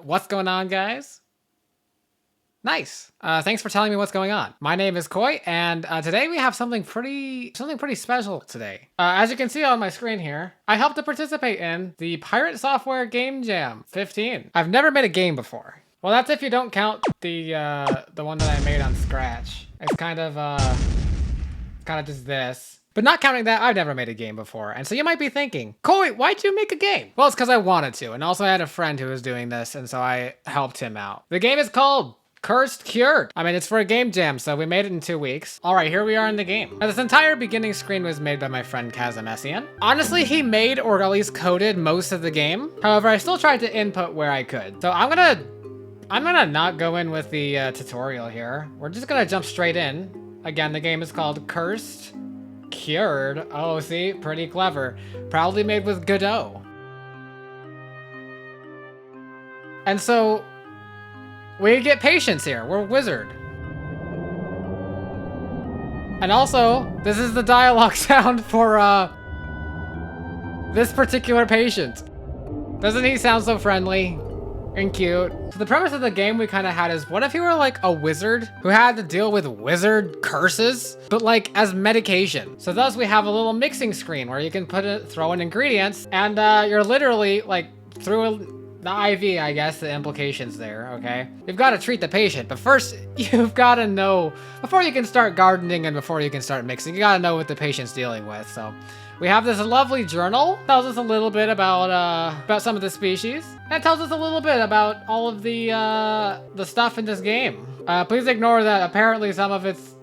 What's going on, guys? Nice. Thanks for telling me what's going on. My name is Koi, and today we have something pretty special today. As you can see on my screen here, I helped to participate in the Pirate Software Game Jam 15. I've never made a game before. Well, that's if you don't count the one that I made on Scratch. It's kind of just this. But not counting that, I've never made a game before. And so you might be thinking, Koi, why'd you make a game? Well, it's because I wanted to. And also I had a friend who was doing this, and so I helped him out. The game is called Cursed Cured. I mean, it's for a game jam, so we made it in 2 weeks. All right, here we are in the game. Now, this entire beginning screen was made by my friend Chasmessian. Honestly, he made or at least coded most of the game. However, I still tried to input where I could. So I'm gonna not go in with the tutorial here. We're just gonna jump straight in. Again, the game is called Cursed Cured. Oh, see, pretty clever. Proudly made with Godot. And so we get patience here. We're wizard. And also, this is the dialogue sound for this particular patient. Doesn't he sound so friendly and cute? So the premise of the game we kind of had is, what if you were like a wizard who had to deal with wizard curses, but like as medication? So thus we have a little mixing screen where you can throw in ingredients, and you're literally like through the IV, I guess, the implications there, okay? You've got to treat the patient, but first you've got to know, before you can start gardening and before you can start mixing, you got to know what the patient's dealing with. So we have this lovely journal. Tells us a little bit about some of the species. And it tells us a little bit about all of the stuff in this game. Please ignore that apparently some of it's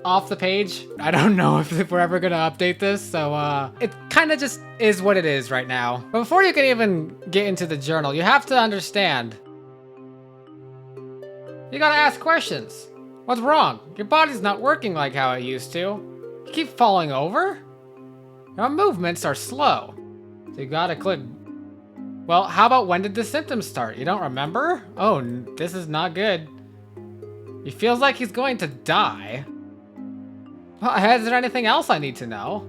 off the page. I don't know if we're ever gonna update this, so it kind of just is what it is right now. But before you can even get into the journal, you have to understand. You gotta ask questions. What's wrong? Your body's not working like how it used to. You keep falling over? Your movements are slow. So you gotta click. Well, how about when did the symptoms start? You don't remember? Oh, this is not good. He feels like he's going to die. Well, is there anything else I need to know?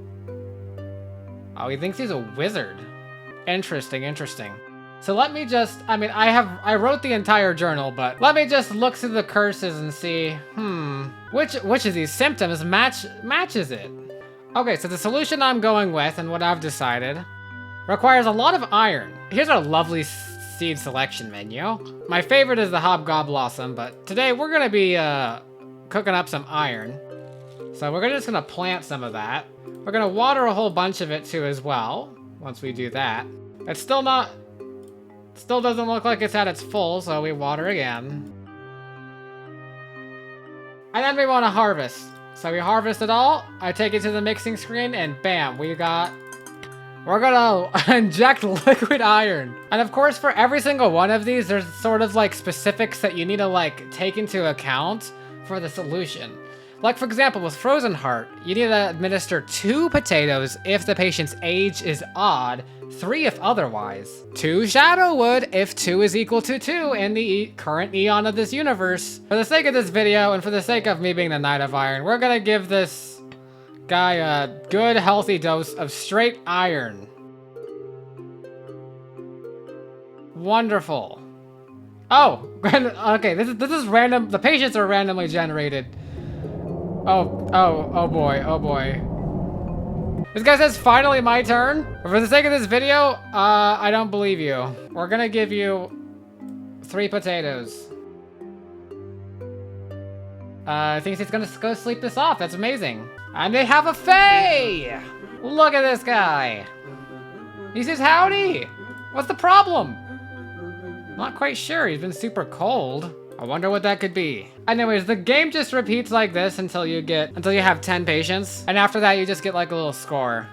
Oh, he thinks he's a wizard. Interesting. So let me just, I wrote the entire journal, but let me just look through the curses and see, which of these symptoms matches it? Okay, so the solution I'm going with and what I've decided requires a lot of iron. Here's our lovely seed selection menu. My favorite is the hobgoblossom, but today we're gonna be cooking up some iron. So we're just gonna plant some of that. We're gonna water a whole bunch of it too as well, once we do that. It's still doesn't look like it's at its full, so we water again. And then we wanna harvest. So we harvest it all, I take it to the mixing screen, and bam, we're gonna inject liquid iron. And of course, for every single one of these, there's sort of like specifics that you need to like take into account for the solution. Like for example, with Frozen Heart, you need to administer 2 potatoes if the patient's age is odd, 3 if otherwise. 2 Shadow Wood if 2 is equal to 2 in the current eon of this universe. For the sake of this video, and for the sake of me being the Knight of Iron, we're gonna give this guy a good, healthy dose of straight iron. Wonderful. Oh, okay, this is random. The patients are randomly generated. Oh boy. This guy says, finally my turn. But for the sake of this video, I don't believe you. We're gonna give you 3 potatoes. I think he's gonna go sleep this off. That's amazing. And they have a Fae! Look at this guy. He says, howdy. What's the problem? Not quite sure. He's been super cold. I wonder what that could be. Anyways, the game just repeats like this until you have 10 patients. And after that, you just get like a little score.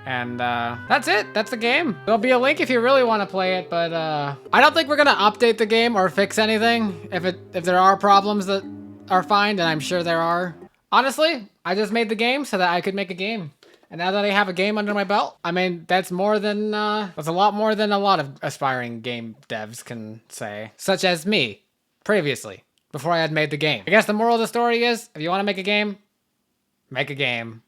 And that's it. That's the game. There'll be a link if you really want to play it, but I don't think we're gonna update the game or fix anything. If there are problems that are fine, and I'm sure there are. Honestly, I just made the game so that I could make a game. And now that I have a game under my belt, I mean, that's a lot more than a lot of aspiring game devs can say. Such as me, previously, before I had made the game. I guess the moral of the story is, if you want to make a game, make a game.